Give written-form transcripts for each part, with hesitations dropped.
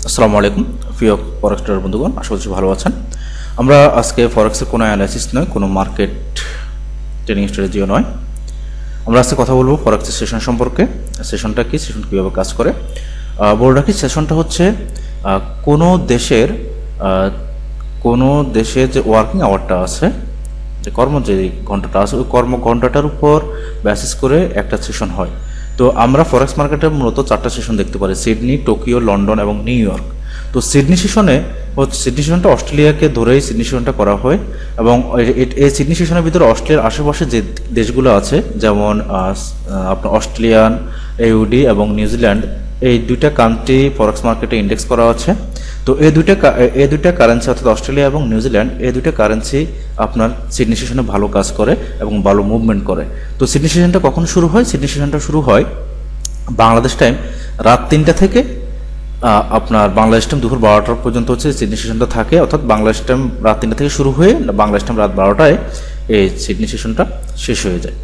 আসসালামু আলাইকুম প্রিয় ফরেক্স ট্রেডার বন্ধুগণ, আশা করছি ভালো আছেন। আমরা আজকে ফরেক্সের কোনো অ্যানালাইসিস নয়, কোনো মার্কেট ট্রেডিং স্ট্র্যাটেজিও নয়। আমরা আজকে কথা বলবো ফরেক্সের সেশন সম্পর্কে। সেশনটা কি, সেশন কীভাবে কাজ করে। বলে রাখি, সেশনটা হচ্ছে কোনো দেশের যে ওয়ার্কিং আওয়ারটা আছে, যে ঘন্টাটা আছে, ওই ঘন্টাটার উপর বেসিস করে একটা সেশন হয়। তো আমরা ফরেক্স মার্কেটে মূলত 4টা সেশন দেখতে পারি: সিডনি, টোকিও, লন্ডন এবং নিউ ইয়র্ক। তো সিডনি সেশনটা অস্ট্রেলিয়াকে ধরেই সিডনি সেশনটা করা হয়, এবং এই সিডনি সেশনের ভিতরে অস্ট্রেলিয়ার আশেপাশে যে দেশগুলো আছে, যেমন আপনার অস্ট্রেলিয়ান, ইউডি এবং নিউজিল্যান্ড, এই দুইটা কান্ট্রি ফরেক্স মার্কেটে ইন্ডেক্স করা আছে। তো এই দুইটা কারেন্সি, অর্থাৎ অস্ট্রেলিয়া এবং নিউজিল্যান্ড, এই দুইটা কারেন্সি আপনার সিডনি সেশনে ভালো কাজ করে এবং ভালো মুভমেন্ট করে। তো সিডনি সেশনটা কখন শুরু হয়? সিডনি সেশনটা শুরু হয় বাংলাদেশ টাইম রাত 3টা থেকে আপনার বাংলাদেশ টাইম দুপুর 12টা পর্যন্ত হচ্ছে সিডনি সেশনটা থাকে। অর্থাৎ বাংলাদেশ টাইম রাত 3টা থেকে শুরু হয়ে বাংলাদেশ টাইম রাত 12টায় এই সিডনি সেশনটা শেষ হয়ে যায়।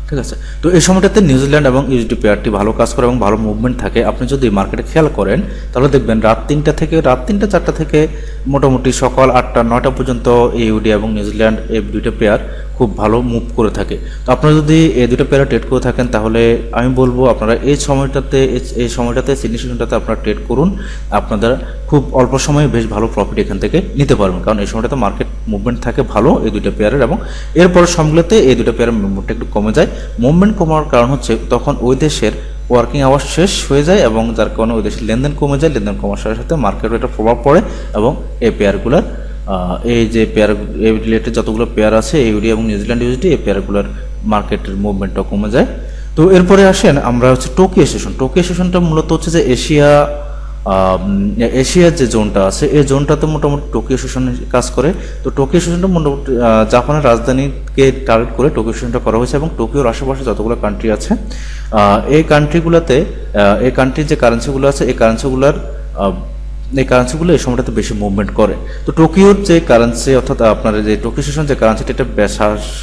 ঠিক আছে। তো এই সময়টাতে নিউজিল্যান্ড এবং ইউএসডি পেয়ারটি ভালো কাজ করে এবং ভালো মুভমেন্ট থাকে। আপনি যদি মার্কেটে খেয়াল করেন তাহলে দেখবেন রাত 3টা 4টা থেকে মোটামুটি সকাল 8টা 9টা পর্যন্ত ইউডি এবং নিউজিল্যান্ড, এই দুইটা পেয়ার খুব ভালো মুভ করে থাকে। তো আপনারা যদি এই দুটো পেয়ার ট্রেড করে থাকেন, তাহলে আমি বলবো আপনারা এই সময়টাতে সিডনি সেশনটাতে আপনারা ট্রেড করুন। আপনাদের খুব অল্প সময়ে বেশ ভালো প্রফিট এখান থেকে নিতে পারবেন, কারণ এই সময়টাতে মার্কেট মুভমেন্ট থাকে ভালো এই দুইটা পেয়ারের, এবং এরপরের সময়গুলোতে এই দুটো পেয়ারের মুভমেন্টটা একটু কমে যায়। মুভমেন্ট কমার কারণ হচ্ছে তখন ওই দেশের ওয়ার্কিং আওয়ার শেষ হয়ে যায়, এবং যার কারণে ওই দেশের লেনদেন কমে যায়। লেনদেন কমার সাথে সাথে মার্কেটে একটা প্রভাব পড়ে, এবং এই পেয়ারগুলোর এই যে রিলেটেড যতগুলো পেয়ার আছে, ইউডি এবং নিউজিল্যান্ড ইউএসডি, এই পেয়ারগুলোর মার্কেটের মুভমেন্টটা কমে যায়। তো এরপরে আসেন আমরা হচ্ছে টোকিও সেশন। টোকিও সেশনটা মূলত হচ্ছে যে এশিয়ার যে জোনটা আছে, এই জোনটাতে মোটামুটি টোকিও সেশন কাজ করে। তো টোকিও সেশনটা মোটামুটি জাপানের রাজধানীকে টার্গেট করে টোকিও সেশনটা করা হয়েছে, এবং টোকিওর আশেপাশে যতগুলো কান্ট্রি আছে, এই কান্ট্রির যে কারেন্সিগুলো আছে, এই কারেন্সিগুলো এই সময়টাতে বেশি মুভমেন্ট করে। তো টোকিওর যে কারেন্সি, অর্থাৎ আপনার যে টোকিও সেশন যে কারেন্সিটা, এটা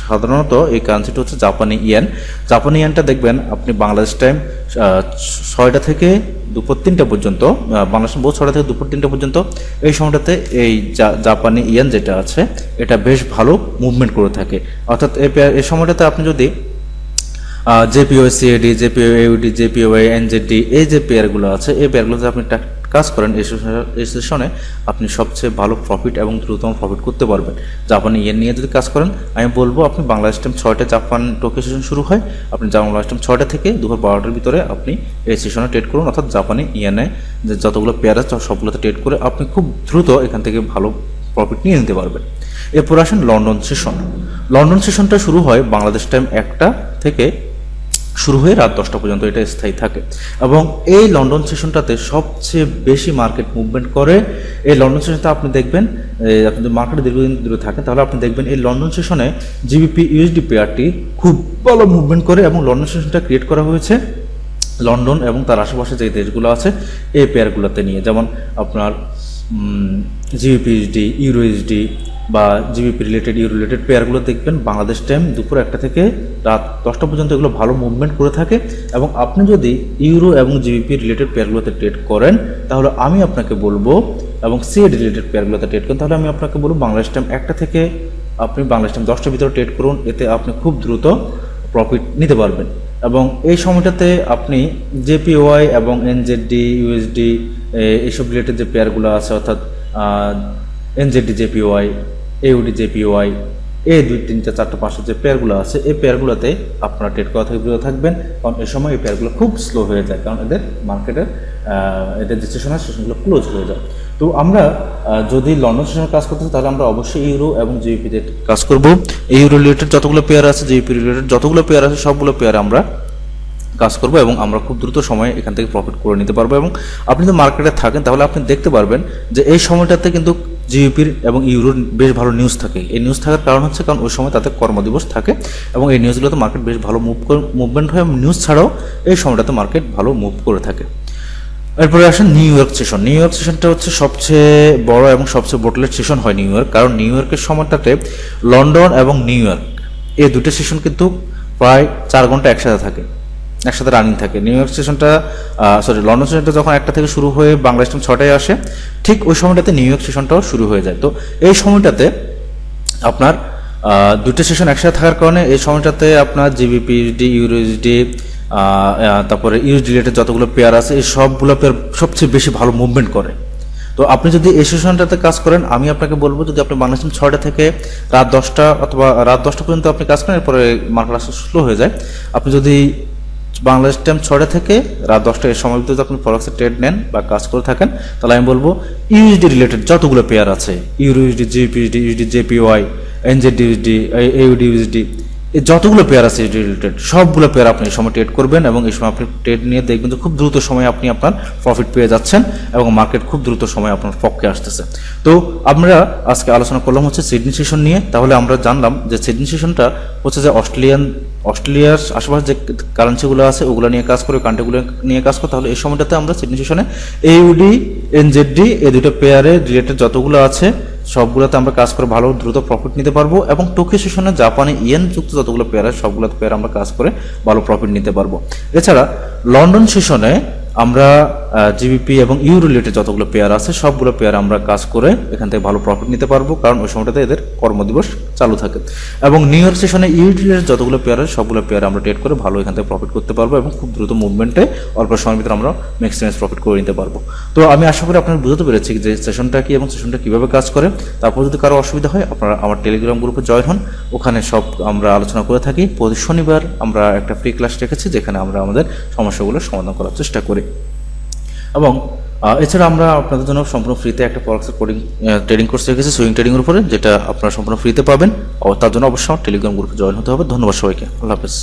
সাধারণত এই কারেন্সিটা হচ্ছে জাপানি ইয়েন। জাপানি ইয়েনটা দেখবেন আপনি বাংলাদেশ টাইম 6টা থেকে দুপুর 3টা পর্যন্ত, বাংলাদেশ টাইম 6টা থেকে দুপুর 3টা পর্যন্ত, এই সময়টাতে এই জাপানি ইয়েন যেটা আছে, এটা বেশ ভালো মুভমেন্ট করে থাকে। অর্থাৎ এই সময়টাতে আপনি যদি JPY CAD, JPY U D, JPY NZD, এই যে পেয়ারগুলো আছে, এই পেয়ারগুলোতে আপনি কাজ করেন, এই সেশনে আপনি সবচেয়ে ভালো প্রফিট এবং দ্রুততম প্রফিট করতে পারবেন। জাপানি ইয়েন নিয়ে যদি কাজ করেন, আমি বলবো আপনি বাংলাদেশ টাইম 6টা জাপান টোকিও সেশন শুরু হয়, আপনি বাংলাদেশ টাইম 6টা থেকে দুপুর 12টার ভিতরে আপনি এই সেশনে ট্রেড করুন। অর্থাৎ জাপানি ইয়েনে যে যতগুলো পেয়ার আছে সবগুলোতে ট্রেড করে আপনি খুব দ্রুত এখান থেকে ভালো প্রফিট নিয়ে নিতে পারবেন। এরপর আসেন লন্ডন সেশন। লন্ডন সেশনটা শুরু হয় বাংলাদেশ টাইম 1টা থেকে শুরু হয়ে রাত 10টা পর্যন্ত এটা স্থায়ী থাকে, এবং এই লন্ডন সেশনটাতে সবচেয়ে বেশি মার্কেট মুভমেন্ট করে। এই লন্ডন সেশনটা আপনি দেখবেন, আপনি যদি মার্কেটে দীর্ঘদিন ধরে থাকেন তাহলে আপনি দেখবেন এই লন্ডন সেশনে জিবিপি ইউএসডি পেয়ারটি খুব ভালো মুভমেন্ট করে, এবং লন্ডন সেশনটা ক্রিয়েট করা হয়েছে লন্ডন এবং তার আশেপাশে যে দেশগুলো আছে এই পেয়ারগুলোতে নিয়ে, যেমন আপনার জিবিপি ইউএসডি, ইউরো ইউএসডি বা জিবিপি রিলেটেড, ইউরো রিলেটেড পেয়ারগুলো দেখবেন বাংলাদেশ টাইম দুপুর 1টা থেকে রাত 10টা পর্যন্ত এগুলো ভালো মুভমেন্ট করে থাকে। এবং আপনি যদি ইউরো এবং জিবিপি রিলেটেড পেয়ারগুলোতে ট্রেড করেন, তাহলে আমি আপনাকে বলবো, এবং সিএডি রিলেটেড পেয়ারগুলোতে ট্রেড করেন, তাহলে আমি আপনাকে বলবো বাংলাদেশ টাইম 1টা থেকে আপনি বাংলাদেশ টাইম 10টার ভিতরে ট্রেড করুন। এতে আপনি খুব দ্রুত প্রফিট নিতে পারবেন। এবং এই সময়টাতে আপনি জেপিওয়াই এবং এনজেডি, ইউএসডি, এইসব রিলেটেড যে পেয়ারগুলো আছে, অর্থাৎ এনজেডি জেপিওয়াই, ইউডি জেপিওয়াই, এই 2 3 4 5 5 যে পেয়ারগুলো আছে, এই পেয়ারগুলোতে আপনারা ট্রেড করা থেকে বিরত থাকবেন, কারণ এই সময় এই পেয়ারগুলো খুব স্লো হয়ে যায়, কারণ এদের মার্কেটের এদের যে সেশনগুলো ক্লোজ হয়ে যায়। তো আমরা যদি লন্ডন সেশনের কাজ করতে, তাহলে আমরা অবশ্যই ইউরো এবং জিবিপিতে কাজ করব। ইউরো রিলেটেড যতগুলো পেয়ার আছে, জিবিপি রিলেটেড যতগুলো পেয়ার আছে, সবগুলো পেয়ারে আমরা কাজ করবো, এবং আমরা খুব দ্রুত সময়ে এখান থেকে প্রফিট করে নিতে পারবো। এবং আপনি যদি মার্কেটে থাকেন তাহলে আপনি দেখতে পারবেন যে এই সময়টাতে কিন্তু জিবিপির এবং ইউরোর বেশ ভালো নিউজ থাকে। এই নিউজ থাকার কারণ হচ্ছে কারণ ওই সময় তাদের কর্মদিবস থাকে, এবং এই নিউজগুলোতে মার্কেট বেশ ভালো মুভমেন্ট হয়। নিউজ ছাড়াও এই সময়টাতে মার্কেট ভালো মুভ করে থাকে। এরপরে আসেন New York session. New York সেশনটা হচ্ছে সবচেয়ে বড় এবং সবচেয়ে বোটলেট সেশন হয় নিউ ইয়র্ক, কারণ নিউ ইয়র্কের সময়টাতে লন্ডন এবং নিউ ইয়র্ক এই দুটো সেশন কিন্তু প্রায় 4 ঘন্টা একসাথে থাকে। একসাথে রানিং থাকে। নিউ ইয়র্ক সেশনটা লন্ডন সেশনটা যখন 1টা থেকে শুরু হয়ে বাংলাদেশ টাইম 6টায় আসে, ঠিক ওই সময়টাতে নিউ ইয়র্ক সেশনটাও শুরু হয়ে যায়। তো এই সময়টাতে আপনার দুটো সেশন একসাথে থাকার কারণে এই সময়টাতে আপনার জিবিপি, ইউএসডি, ইউরোইউএসডি, তারপরে ইউএসডি রিলেটেড যতগুলো পেয়ার আছে এই সবগুলো পেয়ার সবচেয়ে বেশি ভালো মুভমেন্ট করে। তো আপনি যদি এই সেশনটাতে কাজ করেন, আমি আপনাকে বলবো যদি আপনি বাংলাদেশ 6টা থেকে রাত 10টা অথবা রাত 10টা পর্যন্ত আপনি কাজ করেন, এরপরে মার্কেট আসতে স্লো হয়ে যায়। আপনি যদি বাংলাদেশ টাইম 6টা থেকে রাত 10টা এর সময় ভিতরে আপনি ফরেক্সে ট্রেড নেন বা কাজ করে থাকেন, তাহলে আমি বলবো ইউএসডি রিলেটেড যতগুলো পেয়ার আছে, ইউরোইউএসডি, জিপিইউএসডি, ইউএসডি জেপিওয়াই, এনজেডিউএসডি, এউডিউএসডি, এই যতগুলো পেয়ার আছে রিলেটেড সবগুলো পেয়ার আপনি এই সময় ট্রেড করবেন, এবং এই সময় আপনি ট্রেড নিয়ে দেখবেন যে খুব দ্রুত সময়ে আপনি আপনার প্রফিট পেয়ে যাচ্ছেন এবং মার্কেট খুব দ্রুত সময়ে আপনার পক্ষে আসতেছে। তো আমরা আজকে আলোচনা করলাম হচ্ছে সিডনি সেশন নিয়ে। তাহলে আমরা জানলাম যে সিডনি সেশনটা হচ্ছে যে অস্ট্রেলিয়ার আশেপাশে যে কারেন্সিগুলো আছে ওগুলো নিয়ে কাজ করে, কান্ট্রিগুলো নিয়ে কাজ করে। তাহলে এই সময়টাতে আমরা সিডনি সেশনে এইউডি, এনজেডডি এই দুটো পেয়ারে রিলেটেড যতগুলো আছে সবগুলোতে আমরা কাজ করে ভালো দ্রুত প্রফিট নিতে পারবো, এবং টোকিও সেশনে জাপানি ইয়েন যুক্ত যতগুলো পেয়ার আছে সবগুলো পেয়ার আমরা কাজ করে ভালো প্রফিট নিতে পারবো। এছাড়া লন্ডন সেশনে আমরা জিবিপি এবং ইউরো রিলেটেড যতগুলো পেয়ার আছে সবগুলো পেয়ার আমরা কাজ করে এখান থেকে ভালো প্রফিট নিতে পারবো, কারণ ওই সময়টাতে এদের কর্মদিবস চালু থাকে। এবং নিউ ইয়র্ক সেশনে ইউরো রিলেটেড যতগুলো পেয়ার আছে সবগুলো পেয়ার আমরা ট্রেড করে ভালো এখান থেকে প্রফিট করতে পারবো, এবং খুব দ্রুত মুভমেন্টে অল্প সময়ের ভিতরে আমরা ম্যাক্সিমাইজ প্রফিট করে নিতে পারবো। তো আমি আশা করি আপনারা বুঝতে পেরেছি যে সেশনটা কি এবং সেশনটা কীভাবে কাজ করে। তারপর যদি কারো অসুবিধা হয় আপনারা আমার টেলিগ্রাম গ্রুপে জয়েন হন, ওখানে সব আমরা আলোচনা করে থাকি। প্রতি শনিবার আমরা একটা ফ্রি ক্লাস রেখেছি যেখানে আমরা আমাদের সমস্যাগুলোর সমাধান করার চেষ্টা করি। এবং এছাড়া আমরা আপনাদের জন্য সম্পূর্ণ ফ্রিতে একটা ফরেক্সের ট্রেডিং কোর্স রেখেছি সুইং ট্রেডিংয়ের উপরে, যেটা আপনারা সম্পূর্ণ ফ্রিতে পাবেন। তার জন্য অবশ্যই টেলিগ্রাম গ্রুপে জয়েন হতে হবে। ধন্যবাদ সবাইকে, আল্লাহ হাফেজ।